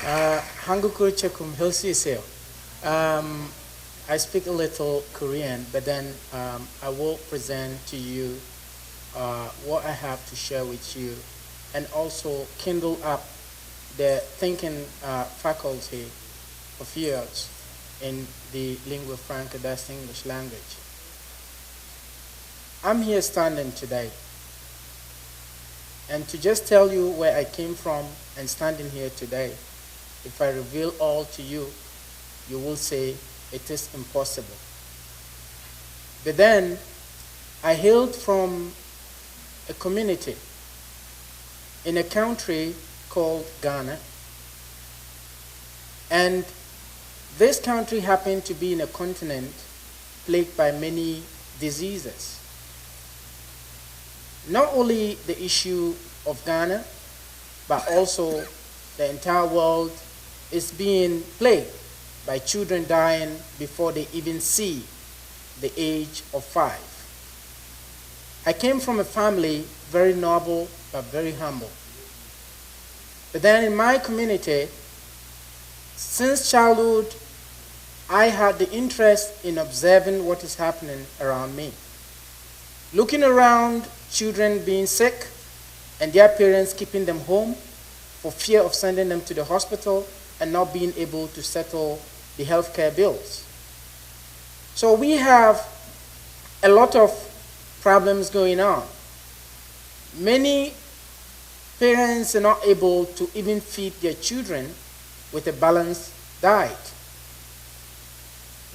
한국어 조금 할 수 있어요. I speak a little Korean, but then I will present to you what I have to share with you, and also kindle up the thinking faculty of yours in the lingua franca, that's English language. I'm here standing today, and to just tell you where I came from and standing here today, if I reveal all to you, you will say it is impossible. But then I hailed from a community in a country called Ghana, and this country happened to be in a continent plagued by many diseases. Not only the issue of Ghana, but also the entire world is being plagued by children dying before they even see the age of 5. I came from a family very noble but very humble. But then in my community, since childhood, I had the interest in observing what is happening around me. Looking around children being sick and their parents keeping them home for fear of sending them to the hospital and not being able to settle the healthcare bills. So we have a lot of problems going on. Many parents are not able to even feed their children with a balanced diet.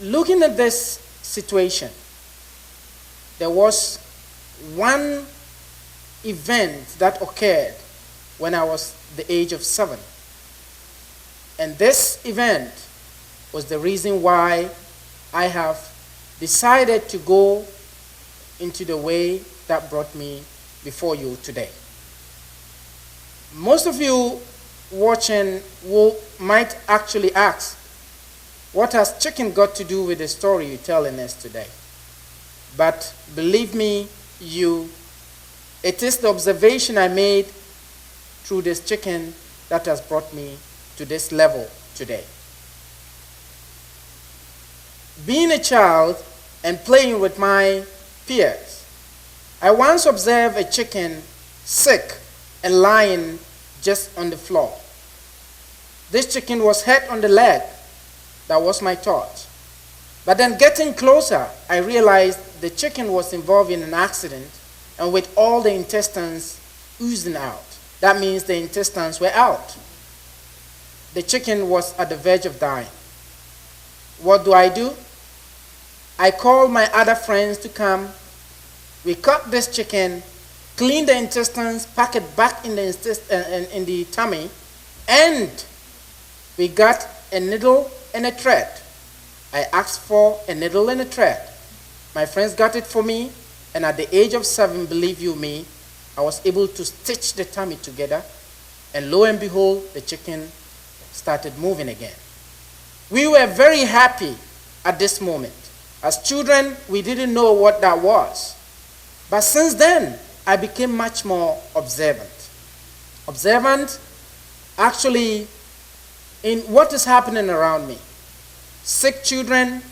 Looking at this situation, there was one event that occurred when I was the age of 7. And this event was the reason why I have decided to go into the way that brought me before you today. Most of you watching might actually ask, what has chicken got to do with the story you're telling us today? But believe me, it is the observation I made through this chicken that has brought me to this level today. Being a child and playing with my peers, I once observed a chicken sick and lying just on the floor. This chicken was hurt on the leg. That was my thought. But then getting closer, I realized the chicken was involved in an accident and with all the intestines oozing out. That means the intestines were out. The chicken was at the verge of dying. What do? I call my other friends to come. We cut this chicken, clean the intestines, pack it back in the tummy, and we got a needle and a thread. I asked for a needle and a thread. My friends got it for me, and at the age of 7, believe you me, I was able to stitch the tummy together, and lo and behold, the chicken started moving again. We were very happy at this moment. As children, we didn't know what that was. But since then, I became much more observant. Observant, actually, in what is happening around me. Sick children,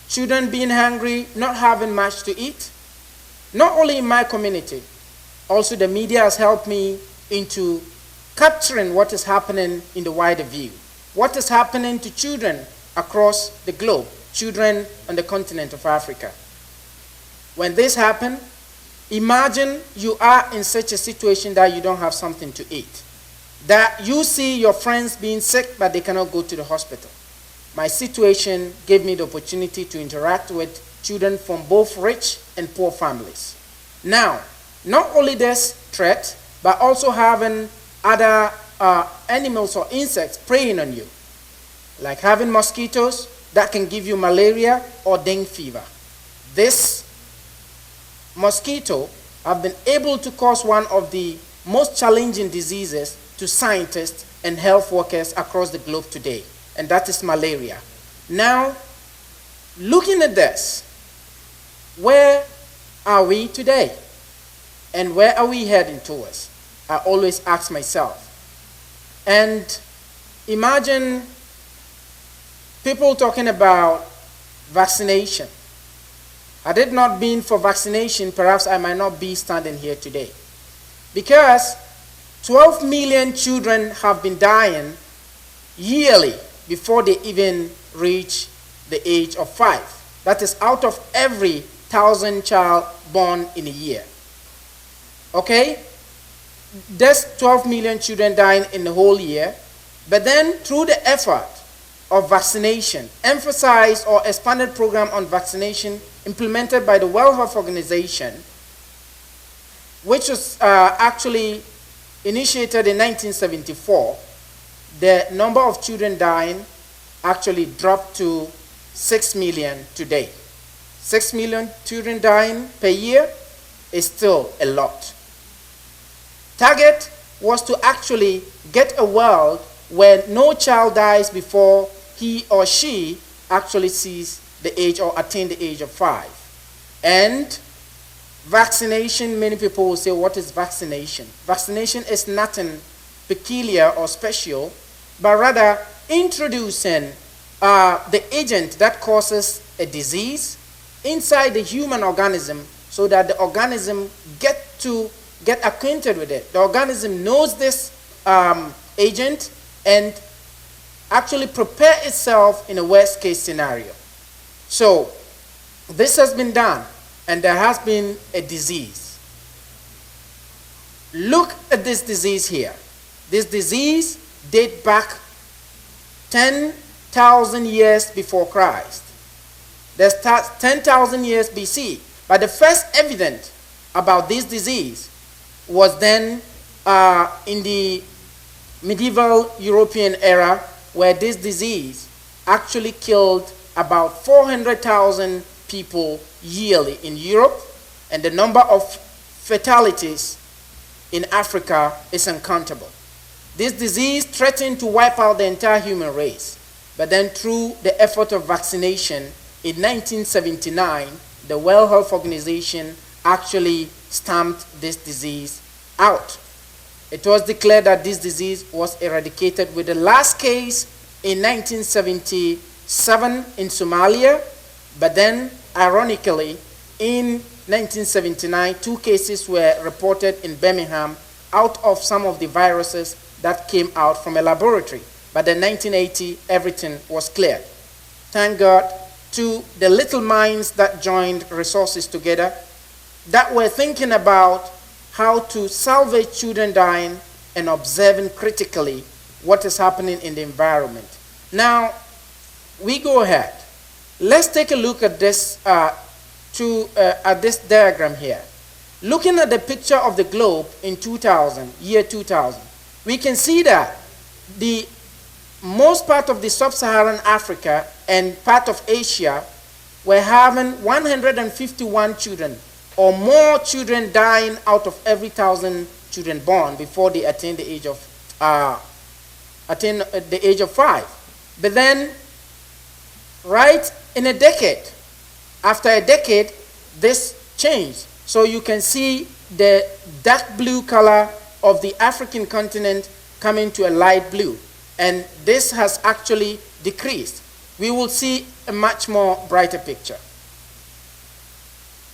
children being hungry, not having much to eat. Not only in my community, also the media has helped me into capturing what is happening in the wider view. What is happening to children across the globe, children on the continent of Africa. When this happens, imagine you are in such a situation that you don't have something to eat. That you see your friends being sick, but they cannot go to the hospital. My situation gave me the opportunity to interact with children from both rich and poor families. Now, not only this threat, but also having other animals or insects preying on you, like having mosquitoes that can give you malaria or dengue fever. This mosquito have been able to cause one of the most challenging diseases to scientists and health workers across the globe today, and that is malaria. Now, looking at this, where are we today? And where are we heading towards? I always ask myself. And imagine people talking about vaccination. Had it not been for vaccination, perhaps I might not be standing here today. Because 12 million children have been dying yearly before they even reach the age of 5. That is out of every 1,000 child born in a year. Okay? There's 12 million children dying in the whole year. But then through the effort of vaccination, emphasized or expanded program on vaccination implemented by the World Health Organization, which was actually initiated in 1974, the number of children dying actually dropped to 6 million today. 6 million children dying per year is still a lot. Target was to actually get a world where no child dies before he or she actually sees the age or attain the age of 5. And vaccination, many people will say, what is vaccination? Vaccination is nothing peculiar or special, but rather introducing the agent that causes a disease inside the human organism so that the organism get acquainted with it. The organism knows this agent and actually prepare itself in a worst case scenario. So this has been done, and there has been a disease. Look at this disease here. This disease dates back 10,000 years before Christ. There's 10,000 years BC. But the first evidence about this disease was then in the medieval European era, where this disease actually killed about 400,000 people yearly in Europe, and the number of fatalities in Africa is uncountable. This disease threatened to wipe out the entire human race, but then through the effort of vaccination in 1979, the World Health Organization actually stamped this disease out. It was declared that this disease was eradicated, with the last case in 1977 in Somalia, but then, ironically, in 1979, 2 cases were reported in Birmingham out of some of the viruses that came out from a laboratory. But in 1980, everything was cleared. Thank God to the little minds that joined resources together, that were thinking about how to salvage children dying and observing critically what is happening in the environment. Now, we go ahead. Let's take a look at this, at this diagram here. Looking at the picture of the globe in year 2000, we can see that the most part of the sub-Saharan Africa and part of Asia were having 151 children or more children dying out of every 1,000 children born before they attain the age of 5. But then, right in a decade, after a decade, this changed. So you can see the dark blue color of the African continent coming to a light blue, and this has actually decreased. We will see a much more brighter picture.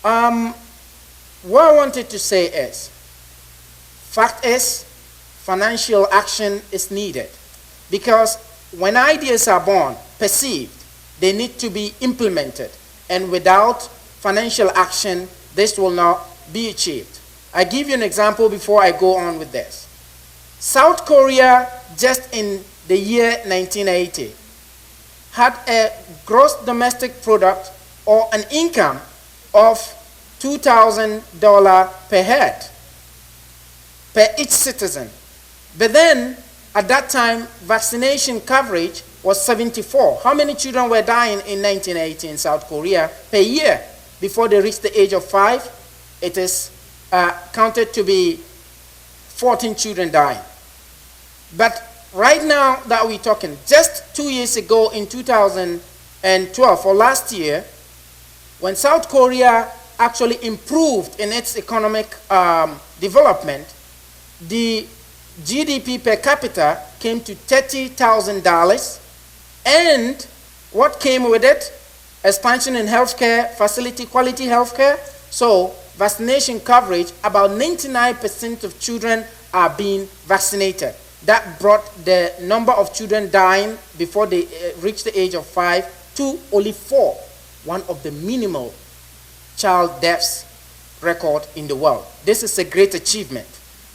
What I wanted to say is, fact is, financial action is needed, because when ideas are born, perceived, they need to be implemented, and without financial action, this will not be achieved. I give you an example before I go on with this. South Korea, just in the year 1980, had a gross domestic product or an income of $2,000 per head, per each citizen. But then, at that time, vaccination coverage was 74. How many children were dying in 1980 in South Korea per year before they reached the age of 5? It is counted to be 14 children dying. But right now that we're talking, just 2 years ago in 2012, or last year, when South Korea actually improved in its economic development, the GDP per capita came to $30,000. And what came with it? Expansion in healthcare facility, quality healthcare. So vaccination coverage, about 99% of children are being vaccinated. That brought the number of children dying before they reach the age of 5 to only 4, one of the minimal child deaths record in the world. This is a great achievement.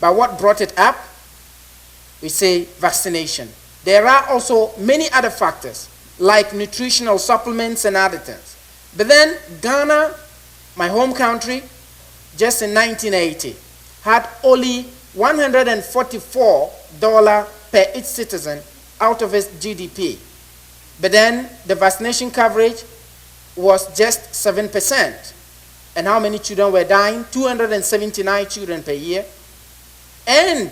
But what brought it up? We say vaccination. There are also many other factors like nutritional supplements and other things. But then Ghana, my home country, just in 1980, had only $144 per each citizen out of its GDP. But then the vaccination coverage was just 7%. And how many children were dying? 279 children per year. And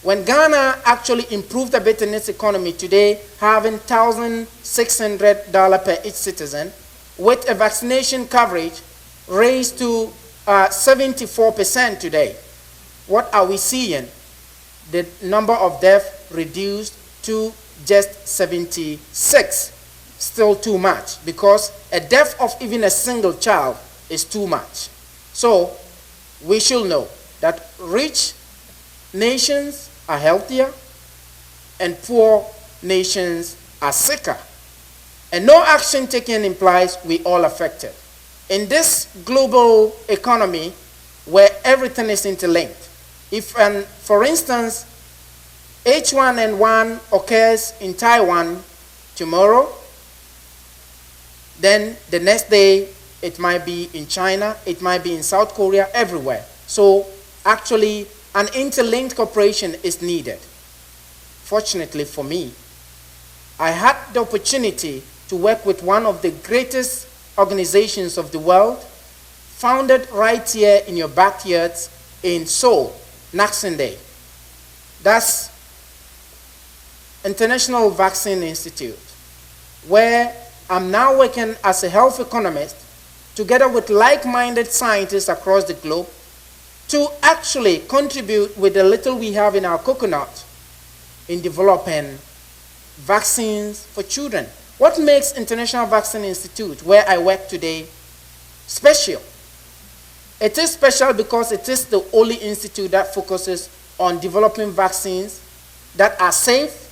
when Ghana actually improved a bit in its economy today, having $1,600 per each citizen, with a vaccination coverage raised to 74% today, what are we seeing? The number of deaths reduced to just 76. Still too much, because a death of even a single child is too much. So we should know that rich nations are healthier and poor nations are sicker. And no action taken implies we all affected. In this global economy where everything is interlinked, if, for instance, H1N1 occurs in Taiwan tomorrow, then the next day it might be in China, it might be in South Korea, everywhere. So actually an interlinked cooperation is needed. Fortunately for me, I had the opportunity to work with one of the greatest organizations of the world, founded right here in your backyards in Seoul, Naksende. That's International Vaccine Institute, where I'm now working as a health economist together with like-minded scientists across the globe to actually contribute with the little we have in our coconut in developing vaccines for children. What makes International Vaccine Institute, where I work today, special? It is special because it is the only institute that focuses on developing vaccines that are safe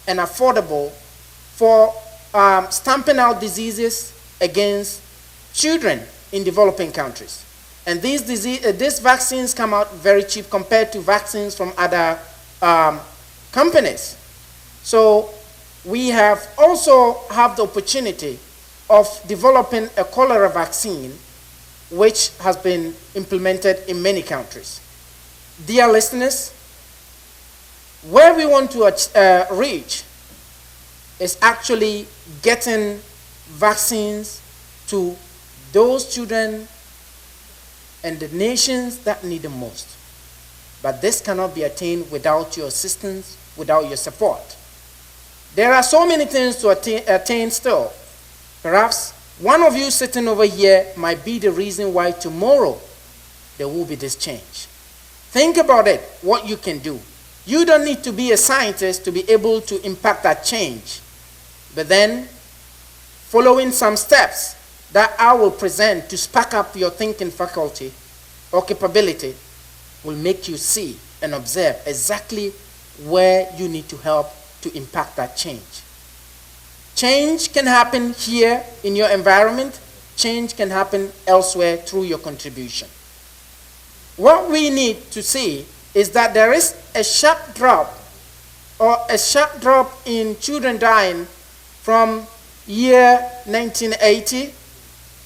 and affordable for stamping out diseases against children in developing countries. And these vaccines come out very cheap compared to vaccines from other companies. So we have also have the opportunity of developing a cholera vaccine, which has been implemented in many countries. Dear listeners, where we want to reach is actually getting vaccines to those children and the nations that need them most. But this cannot be attained without your assistance, without your support. There are so many things to attain still. Perhaps one of you sitting over here might be the reason why tomorrow there will be this change. Think about it, what you can do. You don't need to be a scientist to be able to impact that change. But then, following some steps that I will present to spark up your thinking faculty or capability will make you see and observe exactly where you need to help to impact that change. Change can happen here in your environment. Change can happen elsewhere through your contribution. What we need to see is that there is a sharp drop in children dying from year 1980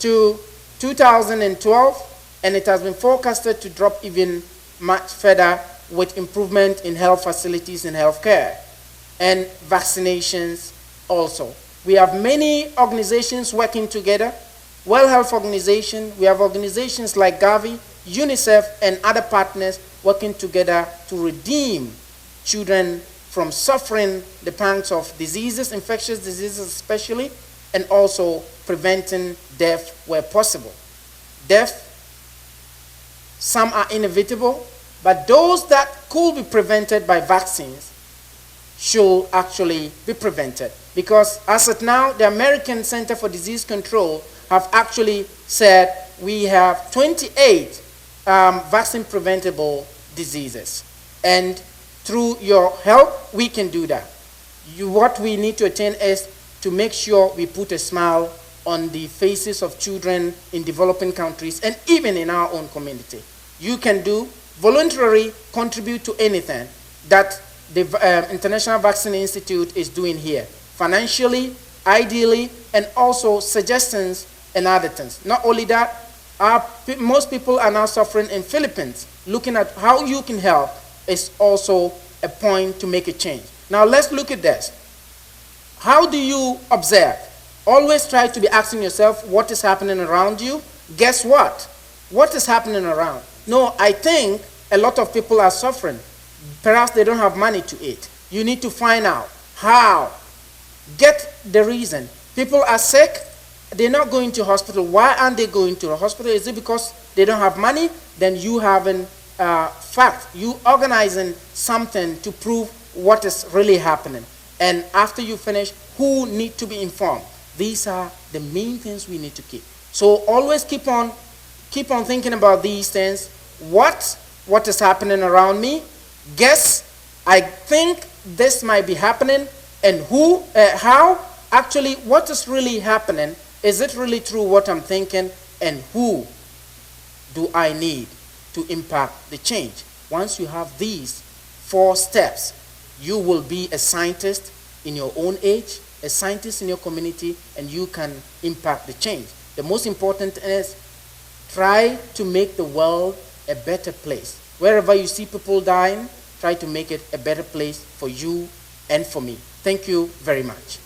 to 2012, and it has been forecasted to drop even much further with improvement in health facilities and healthcare and vaccinations also. We have many organizations working together. World Health Organization, we have organizations like Gavi, UNICEF, and other partners working together to redeem children from suffering the pangs of diseases, infectious diseases especially, and also preventing death where possible. Death, some are inevitable, but those that could be prevented by vaccines should actually be prevented. Because as of now, the American Center for Disease Control have actually said we have 28 vaccine preventable diseases. And through your help, we can do that. What we need to attain is to make sure we put a smile on the faces of children in developing countries and even in our own community. You can do voluntarily contribute to anything that the International Vaccine Institute is doing here, financially, ideally, and also suggestions and other things. Not only that, most people are now suffering in Philippines. Looking at how you can help is also a point to make a change. Now let's look at this. How do you observe? Always try to be asking yourself what is happening around you. Guess what? What is happening around? No, I think a lot of people are suffering. Perhaps they don't have money to eat. You need to find out how. Get the reason. People are sick. They're not going to hospital. Why aren't they going to a hospital? Is it because they don't have money? Then you haven't fact. You organizing something to prove what is really happening. And after you finish, who need to be informed? These are the main things we need to keep. So always keep on thinking about these things. What is happening around me? Guess, I think this might be happening. And who, how? Actually, what is really happening? Is it really true what I'm thinking? And who do I need to impact the change? Once you have these 4 steps, you will be a scientist in your own age, a scientist in your community, and you can impact the change. The most important is try to make the world a better place. Wherever you see people dying, try to make it a better place for you and for me. Thank you very much.